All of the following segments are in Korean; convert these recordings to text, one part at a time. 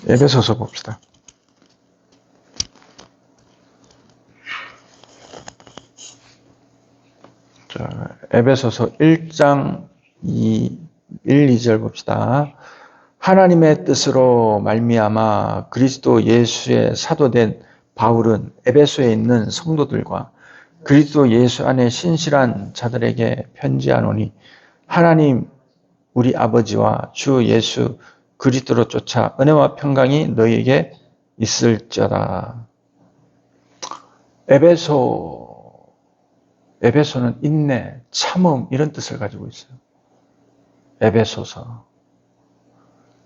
에베소서 봅시다. 자, 에베소서 1장 1, 2절 봅시다. 하나님의 뜻으로 말미암아 그리스도 예수의 사도된 바울은 에베소에 있는 성도들과 그리스도 예수 안에 신실한 자들에게 편지하노니 하나님 우리 아버지와 주 예수 그리스도로 쫓아 은혜와 평강이 너희에게 있을지어다. 에베소는 인내, 참음 이런 뜻을 가지고 있어요.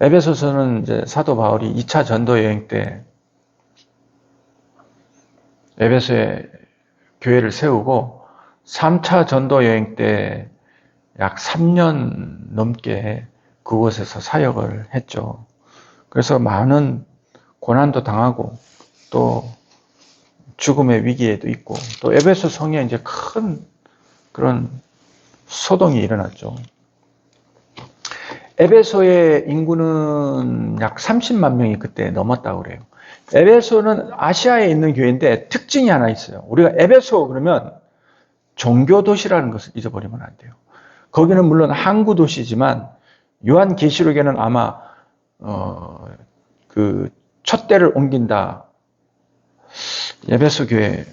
에베소서는 이제 사도 바울이 2차 전도 여행 때 에베소에 교회를 세우고 3차 전도 여행 때 약 3년 넘게 그곳에서 사역을 했죠. 그래서 많은 고난도 당하고 또 죽음의 위기에도 있고 또 에베소 성에 이제 큰 그런 소동이 일어났죠. 에베소의 인구는 약 30만 명이 그때 넘었다고 그래요. 에베소는 아시아에 있는 교회인데 특징이 하나 있어요. 우리가 에베소 그러면 종교 도시라는 것을 잊어버리면 안 돼요. 거기는 물론 항구 도시지만 요한계시록에는 아마 그 촛대를 옮긴다. 에베소 교회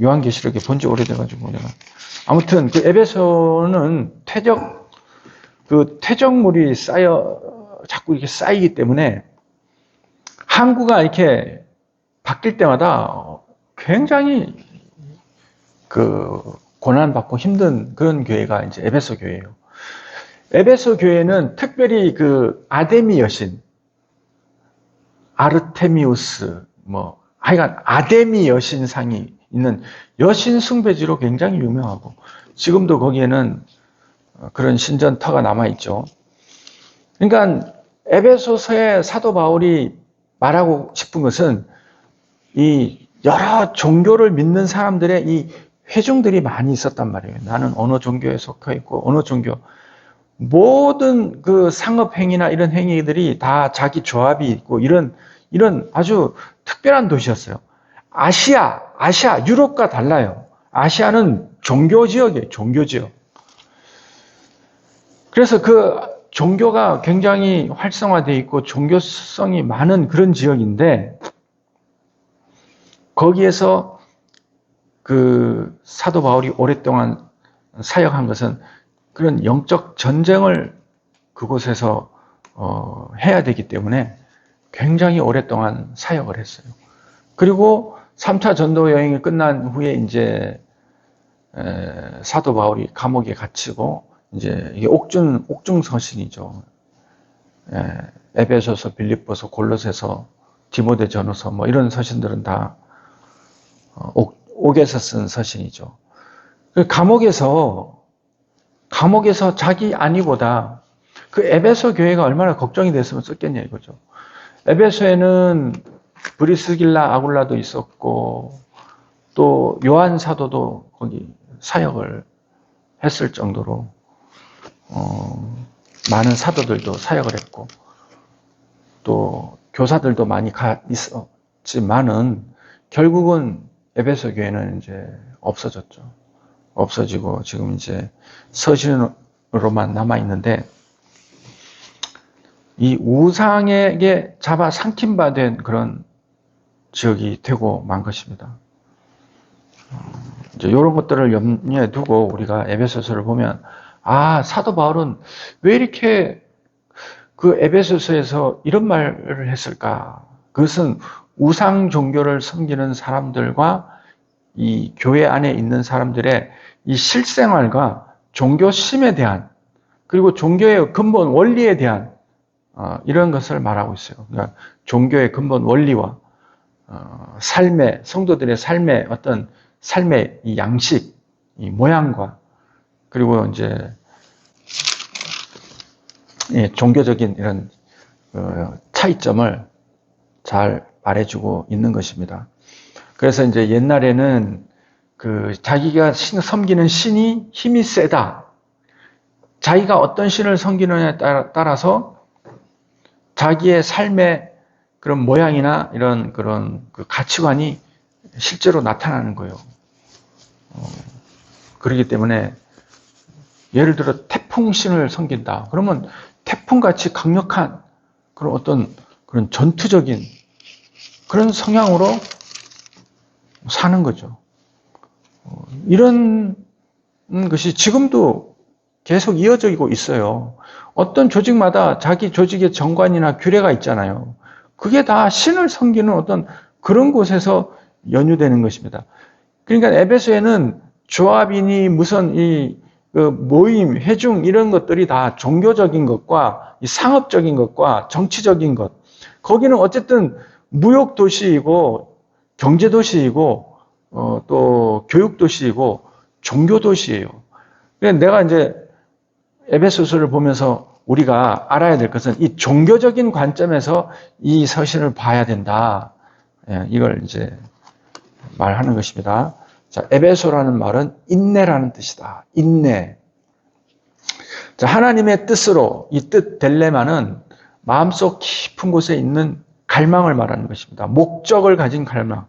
요한계시록에 본 지 오래돼가지고 내가 아무튼 그 에베소는 퇴적물이 자꾸 이렇게 쌓이기 때문에 항구가 이렇게 바뀔 때마다 굉장히 고난받고 힘든 그런 교회가 이제 에베소 교회예요. 에베소 교회는 특별히 그 아데미 여신, 아르테미우스, 하여간 아데미 여신상이 있는 여신 숭배지로 굉장히 유명하고 지금도 거기에는 그런 신전터가 남아있죠. 그러니까 에베소서의 사도 바울이 말하고 싶은 것은 이 여러 종교를 믿는 사람들의 이 회중들이 많이 있었단 말이에요. 나는 어느 종교에 속해 있고 어느 종교 모든 그 상업 행위나 이런 행위들이 다 자기 조합이 있고 이런 아주 특별한 도시였어요. 아시아, 유럽과 달라요. 아시아는 종교 지역이에요. 종교 지역. 그래서 그 종교가 굉장히 활성화되어 있고 종교성이 많은 그런 지역인데 거기에서 그 사도 바울이 오랫동안 사역한 것은 그런 영적 전쟁을 그곳에서 해야 되기 때문에 굉장히 오랫동안 사역을 했어요. 그리고 3차 전도 여행이 끝난 후에 이제 사도 바울이 감옥에 갇히고 이제 이게 옥중 서신이죠. 에베소서, 빌립보서, 골로새서, 디모데전후서 이런 서신들은 다 옥에서 쓴 서신이죠. 감옥에서 자기 안위보다 그 에베소 교회가 얼마나 걱정이 됐으면 썼겠냐 이거죠. 에베소에는 브리스길라 아굴라도 있었고 또 요한 사도도 거기 사역을 했을 정도로 많은 사도들도 사역을 했고 또 교사들도 많이 있었지만은 결국은 에베소 교회는 이제 없어졌죠. 없어지고 지금 이제 서신으로만 남아 있는데 이 우상에게 잡아 삼킨 바 된 그런 지역이 되고 만 것입니다. 이제 이런 것들을 염려에 두고 우리가 에베소서를 보면 사도 바울은 왜 이렇게 그 에베소서에서 이런 말을 했을까? 그것은 우상 종교를 섬기는 사람들과 이 교회 안에 있는 사람들의 이 실생활과 종교심에 대한 그리고 종교의 근본 원리에 대한 이런 것을 말하고 있어요. 그러니까 종교의 근본 원리와 성도들의 삶의 어떤 삶의 이 양식, 이 모양과 그리고 이제 종교적인 이런 차이점을 잘 말해주고 있는 것입니다. 그래서 이제 옛날에는 자기가 섬기는 신이 힘이 세다. 자기가 어떤 신을 섬기느냐에 따라서 자기의 삶의 그런 모양이나 이런 그런 그 가치관이 실제로 나타나는 거예요. 그렇기 때문에 예를 들어 태풍신을 섬긴다. 그러면 태풍같이 강력한 그런 어떤 그런 전투적인 그런 성향으로 사는 거죠. 이런 것이 지금도 계속 이어지고 있어요. 어떤 조직마다 자기 조직의 정관이나 규례가 있잖아요. 그게 다 신을 섬기는 어떤 그런 곳에서 연유되는 것입니다. 그러니까 에베소에는 조합이니 무슨 이 모임, 회중 이런 것들이 다 종교적인 것과 상업적인 것과 정치적인 것. 거기는 어쨌든 무역 도시이고 경제 도시이고 또 교육 도시이고 종교 도시예요. 내가 이제 에베소서를 보면서 우리가 알아야 될 것은 이 종교적인 관점에서 이 서신을 봐야 된다. 이걸 이제 말하는 것입니다. 자, 에베소라는 말은 인내라는 뜻이다. 인내. 자, 하나님의 뜻으로 이 뜻 델레마는 마음속 깊은 곳에 있는 갈망을 말하는 것입니다. 목적을 가진 갈망.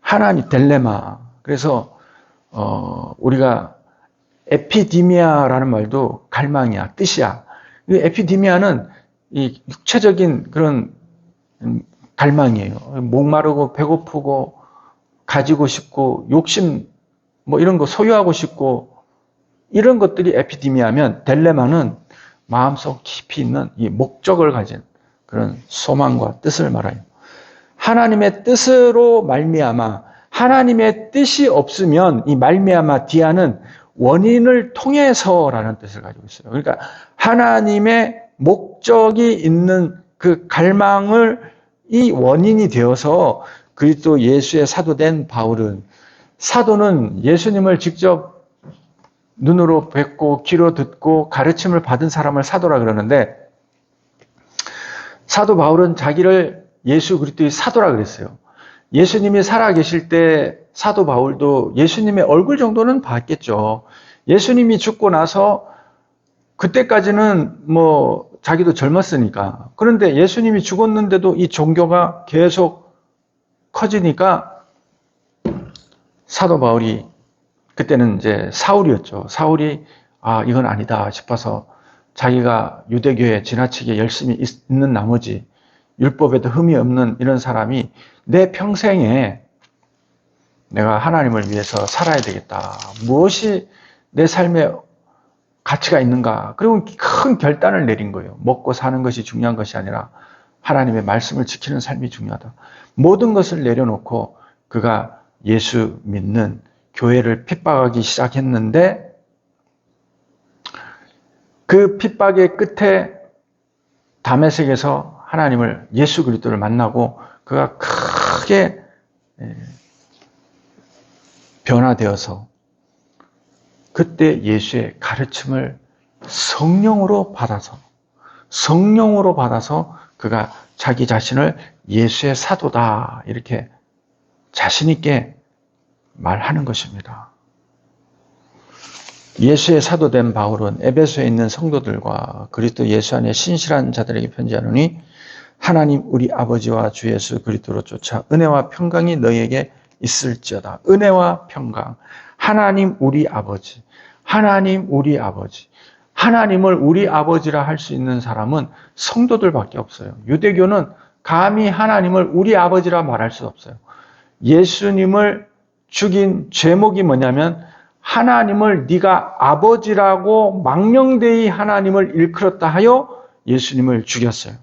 하나님 델레마. 그래서 우리가 에피디미아라는 말도 갈망이야, 뜻이야. 이 에피디미아는 이 육체적인 그런 갈망이에요. 목마르고 배고프고 가지고 싶고 욕심 뭐 이런 거 소유하고 싶고 이런 것들이 에피디미아면 델레마는 마음속 깊이 있는 이 목적을 가진 그런 소망과 뜻을 말해요. 하나님의 뜻으로 말미암아 하나님의 뜻이 없으면 이 말미암아 디아는 원인을 통해서라는 뜻을 가지고 있어요. 그러니까 하나님의 목적이 있는 그 갈망을 이 원인이 되어서 그리스도 예수의 사도된 바울은 사도는 예수님을 직접 눈으로 뵙고 귀로 듣고 가르침을 받은 사람을 사도라 그러는데 사도 바울은 자기를 예수 그리스도의 사도라 그랬어요. 예수님이 살아계실 때 사도 바울도 예수님의 얼굴 정도는 봤겠죠. 예수님이 죽고 나서 그때까지는 뭐 자기도 젊었으니까. 그런데 예수님이 죽었는데도 이 종교가 계속 커지니까 사도 바울이 그때는 이제 사울이었죠. 사울이 이건 아니다 싶어서 자기가 유대교에 지나치게 열심히 있는 나머지 율법에도 흠이 없는 이런 사람이 내 평생에 내가 하나님을 위해서 살아야 되겠다. 무엇이 내 삶에 가치가 있는가. 그리고 큰 결단을 내린 거예요. 먹고 사는 것이 중요한 것이 아니라 하나님의 말씀을 지키는 삶이 중요하다. 모든 것을 내려놓고 그가 예수 믿는 교회를 핍박하기 시작했는데 그 핍박의 끝에 다메섹에서 하나님을 예수 그리스도를 만나고 그가 크게 변화되어서 그때 예수의 가르침을 성령으로 받아서 그가 자기 자신을 예수의 사도다 이렇게 자신 있게 말하는 것입니다. 예수의 사도된 바울은 에베소에 있는 성도들과 그리스도 예수 안에 신실한 자들에게 편지하노니 하나님 우리 아버지와 주 예수 그리스도로 쫓아 은혜와 평강이 너희에게 있을지어다. 은혜와 평강. 하나님 우리 아버지. 하나님을 우리 아버지라 할 수 있는 사람은 성도들밖에 없어요. 유대교는 감히 하나님을 우리 아버지라 말할 수 없어요. 예수님을 죽인 죄목이 뭐냐면 하나님을 네가 아버지라고 망령되이 하나님을 일컬었다 하여 예수님을 죽였어요.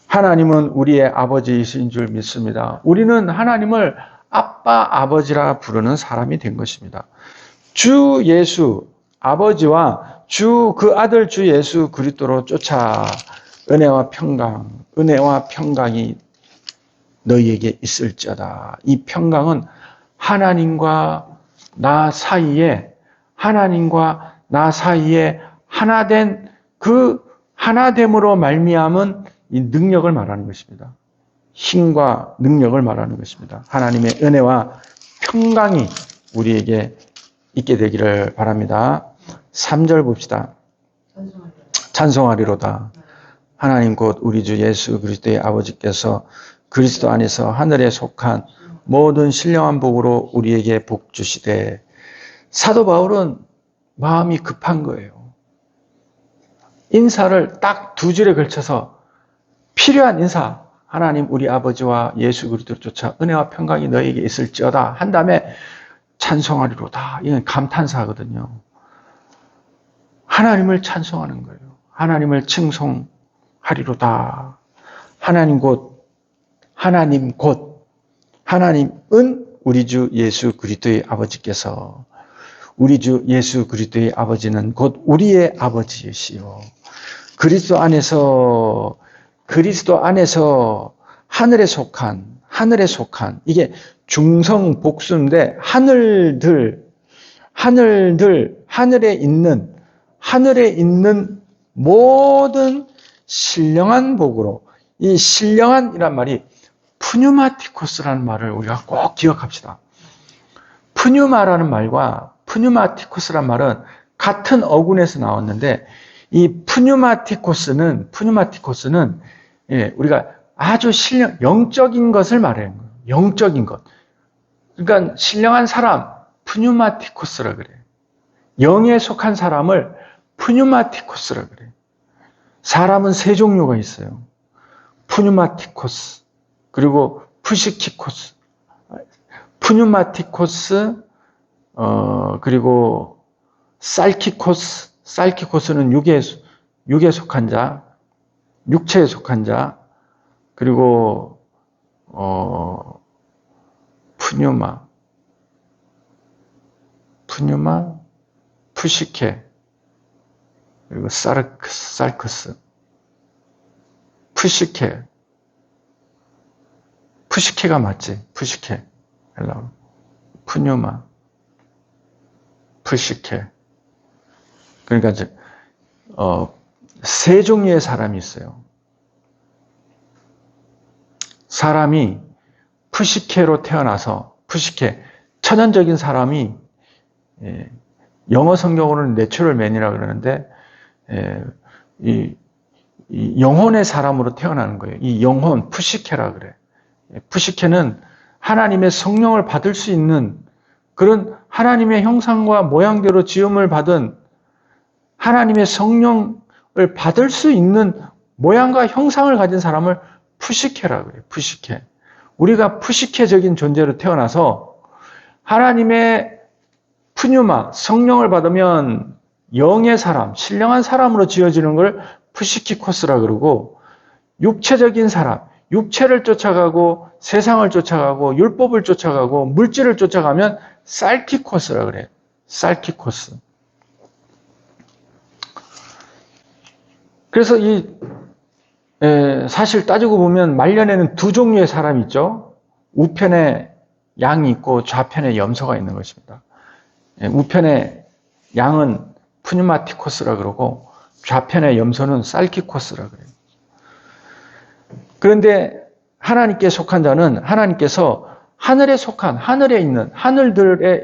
하나님은 우리의 아버지이신 줄 믿습니다. 우리는 하나님을 아빠, 아버지라 부르는 사람이 된 것입니다. 주 예수, 아버지와 주 그 아들 주 예수 그리스도로 쫓아 은혜와 평강이 너희에게 있을지어다. 이 평강은 하나님과 나 사이에 하나된 그 하나됨으로 말미암은 이 능력을 말하는 것입니다. 힘과 능력을 말하는 것입니다. 하나님의 은혜와 평강이 우리에게 있게 되기를 바랍니다. 3절 봅시다. 찬송하리로다. 하나님 곧 우리 주 예수 그리스도의 아버지께서 그리스도 안에서 하늘에 속한 모든 신령한 복으로 우리에게 복 주시되. 사도 바울은 마음이 급한 거예요. 인사를 딱 두 줄에 걸쳐서 필요한 인사, 하나님 우리 아버지와 예수 그리스도를 쫓아 은혜와 평강이 너에게 있을지어다 한 다음에 찬송하리로다. 이건 감탄사거든요. 하나님을 찬송하는 거예요. 하나님을 칭송하리로다. 하나님은 우리 주 예수 그리스도의 아버지께서, 우리 주 예수 그리스도의 아버지는 곧 우리의 아버지이시요. 그리스도 안에서 하늘에 속한, 이게 중성 복수인데, 하늘에 있는 모든 신령한 복으로, 이 신령한이란 말이 푸뉴마티코스라는 말을 우리가 꼭 기억합시다. 푸뉴마라는 말과 푸뉴마티코스란 말은 같은 어군에서 나왔는데, 이 푸뉴마티코스는 우리가 아주 영적인 것을 말하는 거예요. 영적인 것. 그러니까 신령한 사람, 푸뉴마티코스라 그래요. 영에 속한 사람을 푸뉴마티코스라 그래요. 사람은 세 종류가 있어요. 푸뉴마티코스, 그리고 푸시키코스, 푸뉴마티코스, 그리고 살키코스는 육에 속한 자, 육체에 속한 자, 그리고 푸뉴마, 푸시케, 그리고 살크스, 푸시케가 맞지? 푸시케, 푸뉴마, 푸시케. 그러니까 이제 세 종류의 사람이 있어요. 사람이 푸시케로 태어나서, 천연적인 사람이, 영어 성경으로는 내추럴 맨이라고 그러는데, 이 영혼의 사람으로 태어나는 거예요. 이 영혼, 푸시케라 그래. 푸시케는 하나님의 성령을 받을 수 있는 그런 하나님의 형상과 모양대로 지음을 받은, 하나님의 성령을 받을 수 있는 모양과 형상을 가진 사람을 푸시케라 그래요. 푸시케. 우리가 푸시케적인 존재로 태어나서 하나님의 푸뉴마, 성령을 받으면 영의 사람, 신령한 사람으로 지어지는 걸 푸시키코스라 그러고, 육체적인 사람, 육체를 쫓아가고 세상을 쫓아가고 율법을 쫓아가고 물질을 쫓아가면 살키코스라 그래요. 살키코스. 그래서 사실 따지고 보면 말년에는 두 종류의 사람이 있죠. 우편에 양이 있고 좌편에 염소가 있는 것입니다. 우편의 양은 푸뉴마티코스라 그러고 좌편의 염소는 살키코스라 그래요. 그런데 하나님께 속한 자는 하나님께서 하늘들에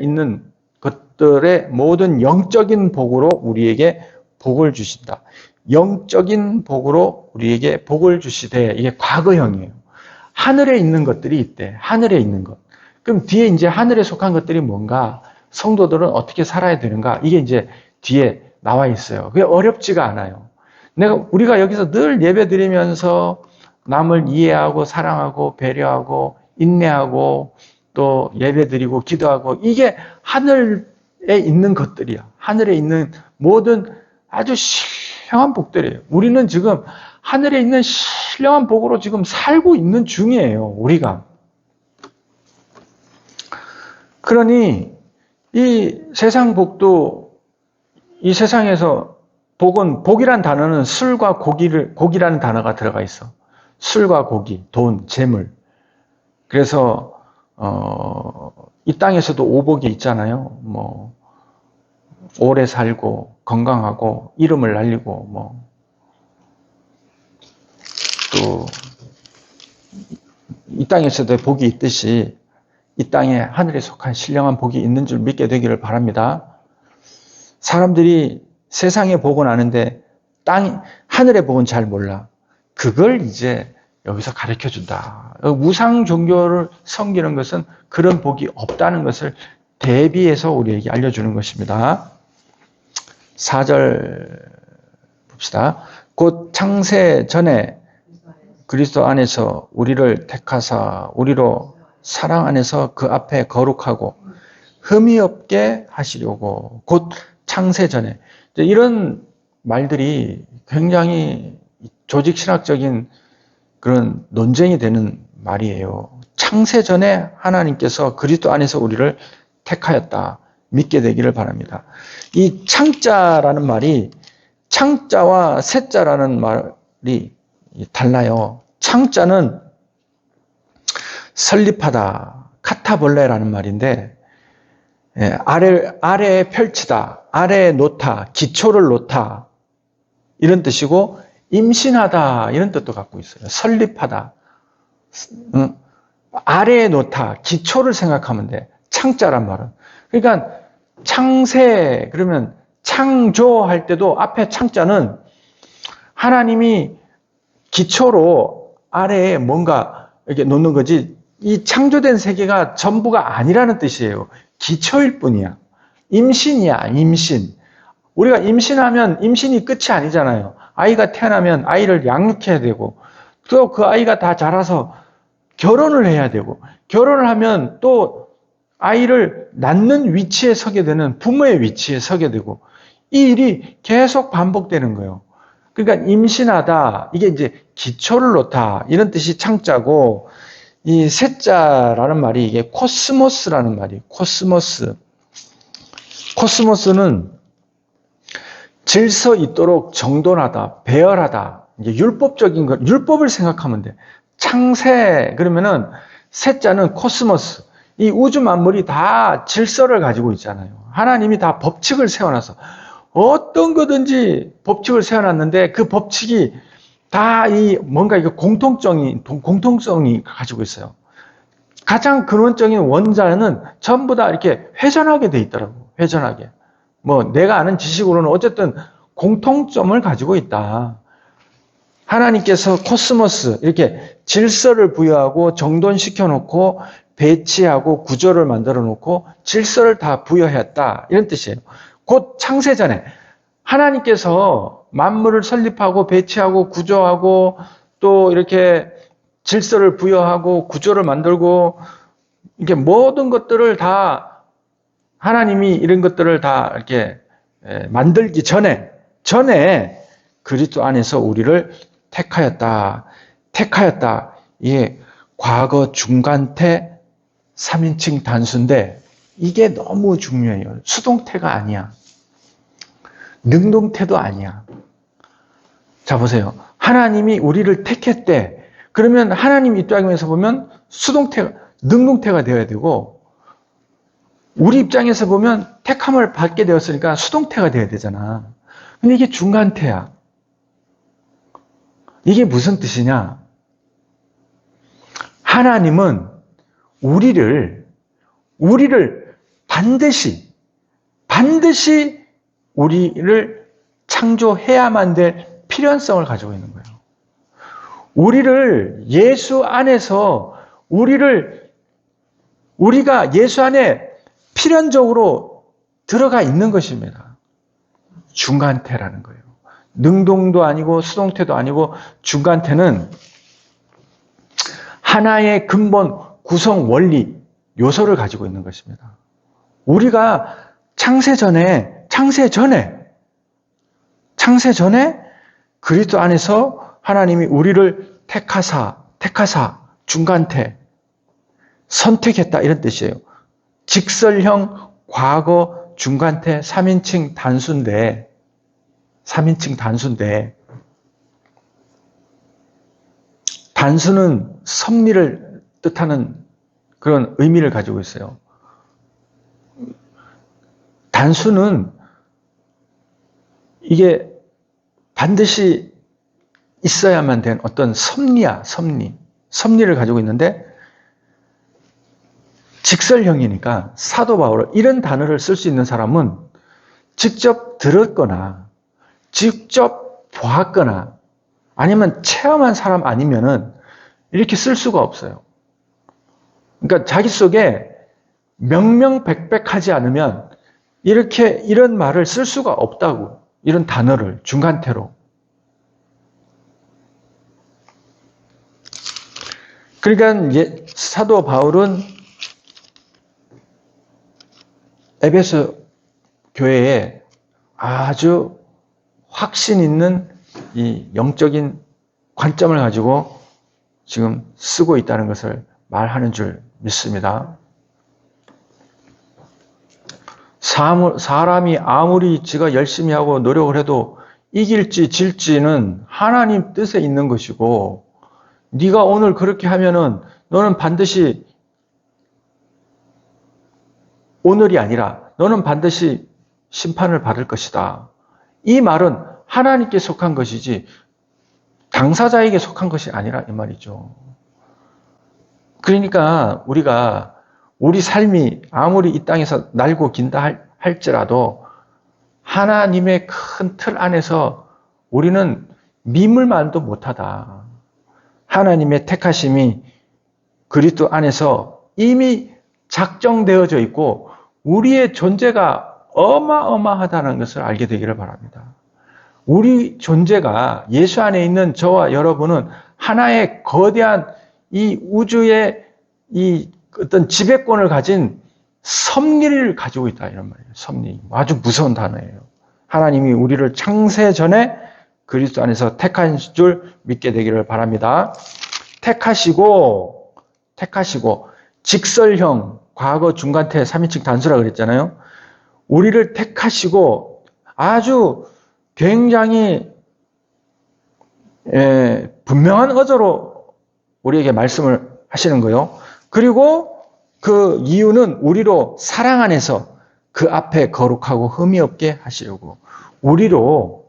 있는 것들의 모든 영적인 복으로 우리에게 복을 주신다. 영적인 복으로 우리에게 복을 주시되, 이게 과거형이에요. 하늘에 있는 것들이 있대. 하늘에 있는 것. 그럼 뒤에 이제 하늘에 속한 것들이 뭔가, 성도들은 어떻게 살아야 되는가, 이게 이제 뒤에 나와 있어요. 그게 어렵지가 않아요. 우리가 여기서 늘 예배 드리면서 남을 이해하고 사랑하고 배려하고 인내하고 또 예배 드리고 기도하고, 이게 하늘에 있는 것들이야. 하늘에 있는 모든 아주 신령한 복들이에요. 우리는 지금 하늘에 있는 신령한 복으로 지금 살고 있는 중이에요, 우리가. 그러니 이 세상 복도, 이 세상에서 복이란 단어는 술과 고기라는 단어가 들어가 있어. 술과 고기, 돈, 재물. 그래서 이 땅에서도 오복이 있잖아요. 뭐 오래 살고 건강하고 이름을 날리고 또 이 땅에서도 복이 있듯이 이 땅에 하늘에 속한 신령한 복이 있는 줄 믿게 되기를 바랍니다. 사람들이 세상의 복은 아는데 하늘의 복은 잘 몰라. 그걸 이제 여기서 가르쳐 준다. 우상 종교를 섬기는 것은 그런 복이 없다는 것을 대비해서 우리에게 알려주는 것입니다. 4절 봅시다. 곧 창세 전에 그리스도 안에서 우리를 택하사 우리로 사랑 안에서 그 앞에 거룩하고 흠이 없게 하시려고. 곧 창세 전에. 이런 말들이 굉장히 조직신학적인 그런 논쟁이 되는 말이에요. 창세 전에 하나님께서 그리스도 안에서 우리를 택하였다. 믿게 되기를 바랍니다. 이 창자라는 말이 창자와 새자라는 말이 달라요. 창자는 설립하다, 카타볼레라는 말인데, 아래에 펼치다, 아래에 놓다, 기초를 놓다, 이런 뜻이고, 임신하다, 이런 뜻도 갖고 있어요. 설립하다, 아래에 놓다, 기초를 생각하면 돼. 창자란 말은. 그러니까 창세, 그러면 창조할 때도 앞에 창자는 하나님이 기초로 아래에 뭔가 이렇게 놓는 거지, 이 창조된 세계가 전부가 아니라는 뜻이에요. 기초일 뿐이야. 임신이야, 임신. 우리가 임신하면 임신이 끝이 아니잖아요. 아이가 태어나면 아이를 양육해야 되고, 또 그 아이가 다 자라서 결혼을 해야 되고, 결혼을 하면 또 아이를 낳는 위치에 서게 되는 부모의 위치에 서게 되고, 이 일이 계속 반복되는 거예요. 그러니까 임신하다, 이게 이제 기초를 놓다, 이런 뜻이 창자고, 이 셋자라는 말이 이게 코스모스라는 말이에요. 코스모스. 코스모스는 질서 있도록 정돈하다, 배열하다, 이제 율법적인 것, 율법을 생각하면 돼. 창세, 그러면은 셋자는 코스모스. 이 우주 만물이 다 질서를 가지고 있잖아요. 하나님이 다 법칙을 세워놔서 어떤 거든지 법칙을 세워놨는데 그 법칙이 다 뭔가 이거 공통성이 가지고 있어요. 가장 근원적인 원자는 전부 다 이렇게 회전하게 돼 있더라고. 회전하게. 내가 아는 지식으로는 어쨌든 공통점을 가지고 있다. 하나님께서 코스모스, 이렇게 질서를 부여하고 정돈시켜 놓고 배치하고 구조를 만들어 놓고 질서를 다 부여했다. 이런 뜻이에요. 곧 창세 전에 하나님께서 만물을 설립하고 배치하고 구조하고 또 이렇게 질서를 부여하고 구조를 만들고 이게 모든 것들을 다 하나님이 이런 것들을 다 이렇게 만들기 전에 그리스도 안에서 우리를 택하였다. 이게 과거 중간태 3인칭 단수인데 이게 너무 중요해요. 수동태가 아니야. 능동태도 아니야. 자, 보세요. 하나님이 우리를 택했대. 그러면 하나님 입장에서 보면 능동태가 되어야 되고, 우리 입장에서 보면 택함을 받게 되었으니까 수동태가 되어야 되잖아. 근데 이게 중간태야. 이게 무슨 뜻이냐? 하나님은 우리를 반드시 우리를 창조해야만 될 필연성을 가지고 있는 거예요. 우리를 예수 안에서 우리가 예수 안에 필연적으로 들어가 있는 것입니다. 중간태라는 거예요. 능동도 아니고 수동태도 아니고 중간태는 하나의 근본 구성 원리 요소를 가지고 있는 것입니다. 우리가 창세 전에 그리스도 안에서 하나님이 우리를 택하사 중간태 선택했다 이런 뜻이에요. 직설형 과거 중간태 3인칭 단수인데 단수는 섭리를 뜻하는 그런 의미를 가지고 있어요. 단수는 이게 반드시 있어야만 된 어떤 섭리야, 섭리를 가지고 있는데 직설형이니까 사도 바울 이런 단어를 쓸 수 있는 사람은 직접 들었거나 직접 보았거나 아니면 체험한 사람 아니면은 이렇게 쓸 수가 없어요. 그러니까 자기 속에 명명백백하지 않으면 이런 말을 쓸 수가 없다고. 이런 단어를 중간태로. 그러니까 사도 바울은 에베소 교회에 아주 확신 있는 이 영적인 관점을 가지고 지금 쓰고 있다는 것을 말하는 줄 믿습니다. 사람이 아무리 지가 열심히 하고 노력을 해도 이길지 질지는 하나님 뜻에 있는 것이고, 네가 오늘 그렇게 하면은 너는 반드시 오늘이 아니라 너는 반드시 심판을 받을 것이다. 이 말은 하나님께 속한 것이지 당사자에게 속한 것이 아니라 이 말이죠. 그러니까 우리가 우리 삶이 아무리 이 땅에서 날고 긴다 할지라도 하나님의 큰 틀 안에서 우리는 미물만도 못하다. 하나님의 택하심이 그리스도 안에서 이미 작정되어져 있고 우리의 존재가 어마어마하다는 것을 알게 되기를 바랍니다. 우리 존재가 예수 안에 있는 저와 여러분은 하나의 거대한 이 우주의 이 어떤 지배권을 가진 섭리를 가지고 있다 이런 말이에요. 섭리. 아주 무서운 단어예요. 하나님이 우리를 창세 전에 그리스도 안에서 택한 줄 믿게 되기를 바랍니다. 택하시고 직설형 과거 중간태 3인칭 단수라 그랬잖아요. 우리를 택하시고 아주 굉장히 분명한 어조로 우리에게 말씀을 하시는 거예요. 그리고 그 이유는 우리로 사랑 안에서 그 앞에 거룩하고 흠이 없게 하시려고. 우리로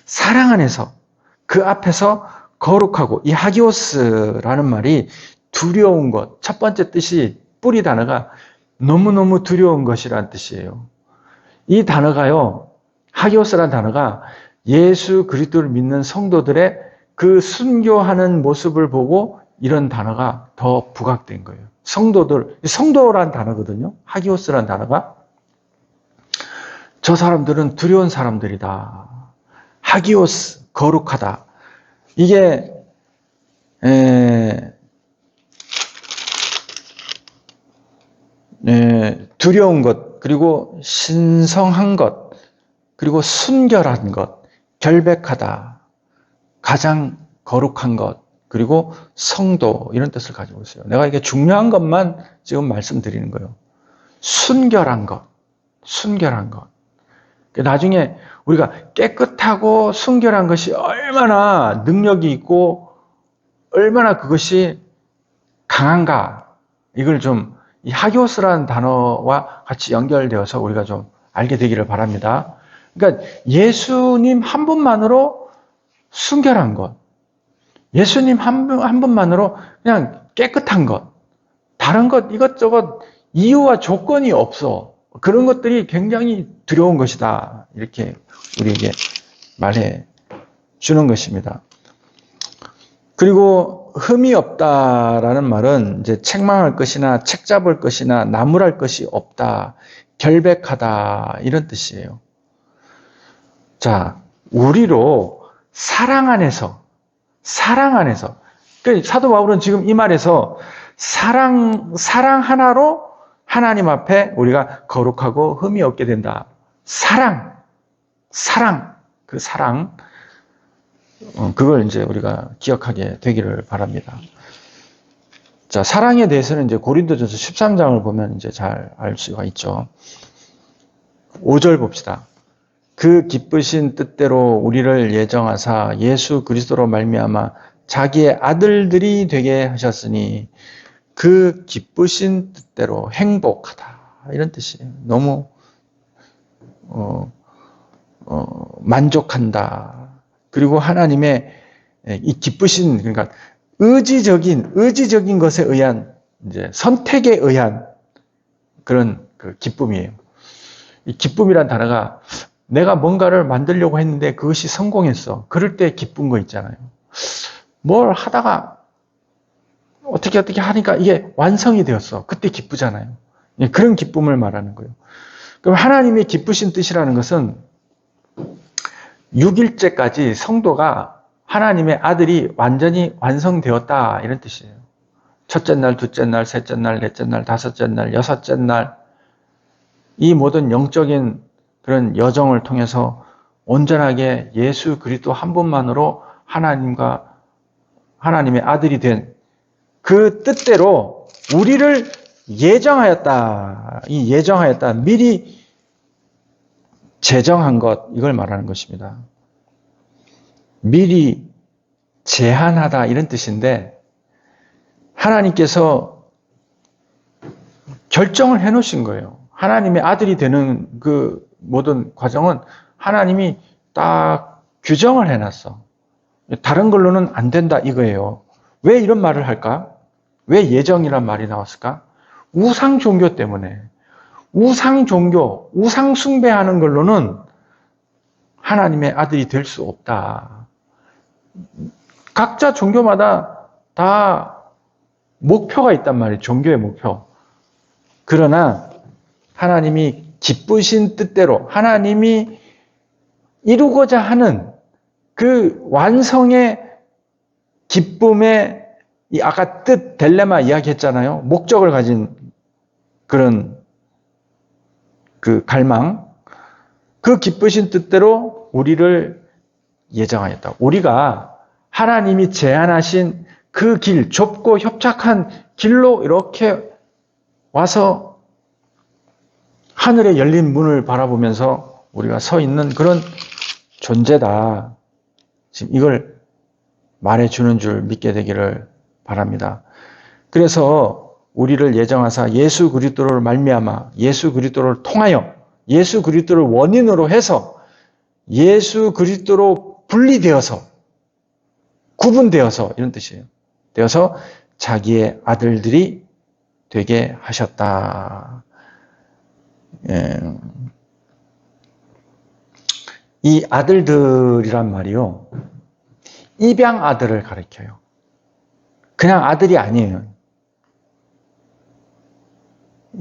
사랑 안에서 그 앞에서 거룩하고, 이 하기오스라는 말이 두려운 것, 첫 번째 뜻이 뿌리 단어가 너무너무 두려운 것이라는 뜻이에요. 이 단어가요, 하기오스라는 단어가 예수 그리스도를 믿는 성도들의 그 순교하는 모습을 보고 이런 단어가 더 부각된 거예요. 성도란 단어거든요. 하기오스라는 단어가. 저 사람들은 두려운 사람들이다. 하기오스, 거룩하다. 이게 두려운 것, 그리고 신성한 것, 그리고 순결한 것, 결백하다, 가장 거룩한 것, 그리고 성도, 이런 뜻을 가지고 있어요. 내가 이게 중요한 것만 지금 말씀드리는 거예요. 순결한 것, 순결한 것. 나중에 우리가 깨끗하고 순결한 것이 얼마나 능력이 있고 얼마나 그것이 강한가, 이걸 좀 이 하기오스라는 단어와 같이 연결되어서 우리가 좀 알게 되기를 바랍니다. 그러니까 예수님 한 분만으로 순결한 것, 예수님 한 분만으로 그냥 깨끗한 것, 다른 것 이것저것 이유와 조건이 없어. 그런 것들이 굉장히 두려운 것이다. 이렇게 우리에게 말해 주는 것입니다. 그리고 흠이 없다라는 말은 이제 책망할 것이나 책잡을 것이나 나무랄 것이 없다, 결백하다, 이런 뜻이에요. 자, 우리로 사랑 안에서 그러니까 사도 바울은 지금 이 말에서 사랑 하나로 하나님 앞에 우리가 거룩하고 흠이 없게 된다. 그 사랑, 그걸 이제 우리가 기억하게 되기를 바랍니다. 자, 사랑에 대해서는 이제 고린도전서 13장을 보면 이제 잘 알 수가 있죠. 5절 봅시다. 그 기쁘신 뜻대로 우리를 예정하사 예수 그리스도로 말미암아 자기의 아들들이 되게 하셨으니 그 기쁘신 뜻대로 행복하다, 이런 뜻이에요. 너무 만족한다. 그리고 하나님의 이 기쁘신, 그러니까 의지적인 것에 의한, 이제 선택에 의한 그런 그 기쁨이에요. 이 기쁨이란 단어가 내가 뭔가를 만들려고 했는데 그것이 성공했어. 그럴 때 기쁜 거 있잖아요. 뭘 하다가 어떻게 하니까 이게 완성이 되었어. 그때 기쁘잖아요. 그런 기쁨을 말하는 거예요. 그럼 하나님의 기쁘신 뜻이라는 것은 6일째까지 성도가 하나님의 아들이 완전히 완성되었다 이런 뜻이에요. 첫째 날, 둘째 날, 셋째 날, 넷째 날, 다섯째 날, 여섯째 날 이 모든 영적인 그런 여정을 통해서 온전하게 예수 그리스도 한 분만으로 하나님과 하나님의 아들이 된 그 뜻대로 우리를 예정하였다. 이 예정하였다. 미리 제정한 것 이걸 말하는 것입니다. 미리 제한하다 이런 뜻인데 하나님께서 결정을 해놓으신 거예요. 하나님의 아들이 되는 그 모든 과정은 하나님이 딱 규정을 해놨어. 다른 걸로는 안 된다 이거예요. 왜 이런 말을 할까? 왜 예정이란 말이 나왔을까? 우상 종교 때문에. 우상 종교, 우상 숭배하는 걸로는 하나님의 아들이 될 수 없다. 각자 종교마다 다 목표가 있단 말이에요. 종교의 목표. 그러나 하나님이 기쁘신 뜻대로 하나님이 이루고자 하는 그 완성의 기쁨의 아까 뜻 딜레마 이야기했잖아요. 목적을 가진 그런 그 갈망. 그 기쁘신 뜻대로 우리를 예정하였다. 우리가 하나님이 제안하신 그 길, 좁고 협착한 길로 이렇게 와서 하늘에 열린 문을 바라보면서 우리가 서 있는 그런 존재다. 지금 이걸 말해주는 줄 믿게 되기를 바랍니다. 그래서 우리를 예정하사 예수 그리스도를 말미암아 예수 그리스도를 통하여 예수 그리스도를 원인으로 해서 예수 그리스도로 분리되어서 구분되어서 이런 뜻이에요. 되어서 자기의 아들들이 되게 하셨다. 예. 이 아들들이란 말이요. 입양 아들을 가리켜요. 그냥 아들이 아니에요.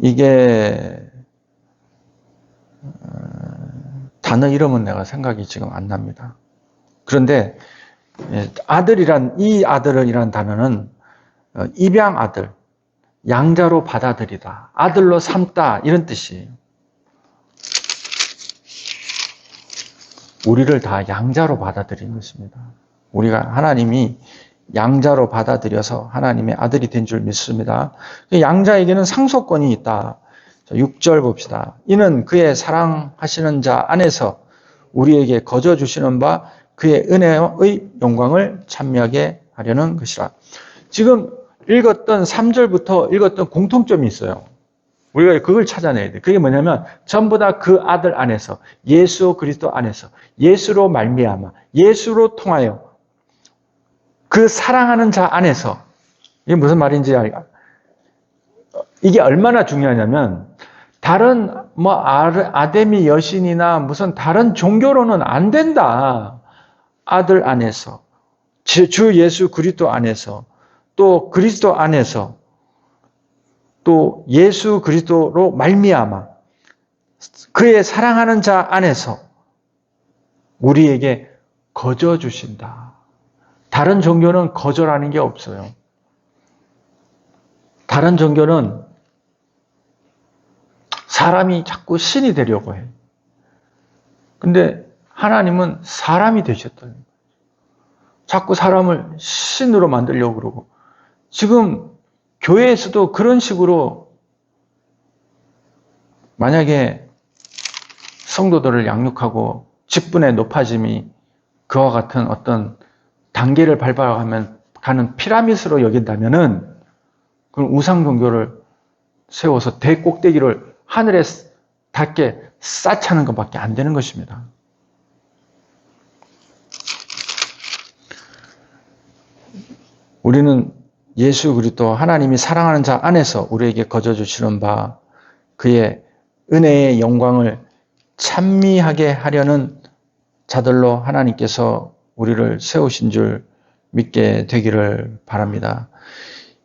이게 단어 이름은 내가 생각이 지금 안 납니다. 그런데 이 아들이란 단어는 입양 아들, 양자로 받아들이다, 아들로 삼다 이런 뜻이에요. 우리를 다 양자로 받아들이는 것입니다. 우리가 하나님이 양자로 받아들여서 하나님의 아들이 된 줄 믿습니다. 양자에게는 상속권이 있다. 6절 봅시다. 이는 그의 사랑하시는 자 안에서 우리에게 거저 주시는 바 그의 은혜의 영광을 찬미하게 하려는 것이라. 지금 읽었던 3절부터 읽었던 공통점이 있어요. 우리가 그걸 찾아내야 돼요. 그게 뭐냐면 전부 다 그 아들 안에서 예수 그리스도 안에서 예수로 말미암아 예수로 통하여 그 사랑하는 자 안에서 이게 무슨 말인지 알까? 이게 얼마나 중요하냐면 다른 아데미 여신이나 무슨 다른 종교로는 안 된다. 아들 안에서 주 예수 그리스도 안에서 또 그리스도 안에서 또 예수 그리스도로 말미암아 그의 사랑하는 자 안에서 우리에게 거저 주신다. 다른 종교는 거저라는 게 없어요. 다른 종교는 사람이 자꾸 신이 되려고 해. 근데 하나님은 사람이 되셨다는 거예요. 자꾸 사람을 신으로 만들려고 그러고 지금 교회에서도 그런 식으로 만약에 성도들을 양육하고 직분의 높아짐이 그와 같은 어떤 단계를 밟아가면 가는 피라미드로 여긴다면은 그럼 우상 종교를 세워서 대꼭대기를 하늘에 닿게 쌓자는 것밖에 안 되는 것입니다. 우리는 예수 그리스도 하나님이 사랑하는 자 안에서 우리에게 거저 주시는 바 그의 은혜의 영광을 찬미하게 하려는 자들로 하나님께서 우리를 세우신 줄 믿게 되기를 바랍니다.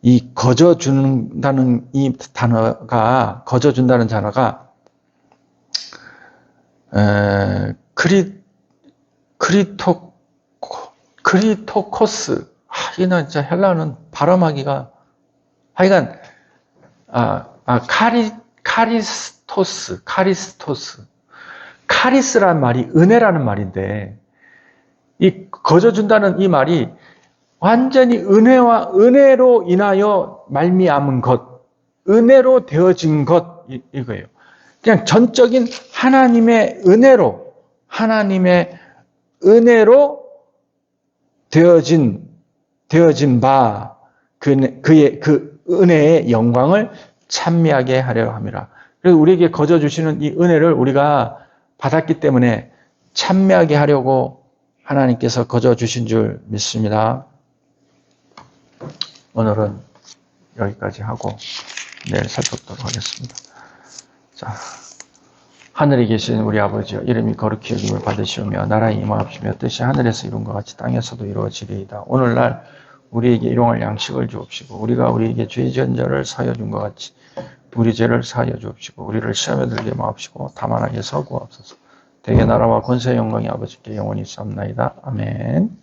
이 거저준다는 이 단어가, 거저준다는 단어가, 크리토코스. 이나 진짜 헬라어는 발음하기가, 하여간, 카리스토스. 카리스라는 말이 은혜라는 말인데, 이 거저준다는 이 말이 완전히 은혜로 인하여 말미암은 것, 은혜로 되어진 것, 이거예요. 그냥 전적인 하나님의 은혜로 되어진 바, 그의 그 은혜의 영광을 찬미하게 하려 함이라. 그래서 우리에게 거저 주시는 이 은혜를 우리가 받았기 때문에 찬미하게 하려고 하나님께서 거저 주신 줄 믿습니다. 오늘은 여기까지 하고 내일 살펴보도록 하겠습니다. 자, 하늘에 계신 우리 아버지여, 이름이 거룩히 여김을 받으시오며 나라의 임하옵시며 뜻이 하늘에서 이룬 것 같이 땅에서도 이루어지리이다. 오늘날 우리에게 일용할 양식을 주옵시고 우리가 우리에게 죄 지은 자를 사하여 준 것 같이 우리 죄를 사하여 주옵시고 우리를 시험에 들게 마옵시고 다만 악에서 구하옵소서. 대개 나라와 권세 영광이 아버지께 영원히 있사옵나이다. 아멘.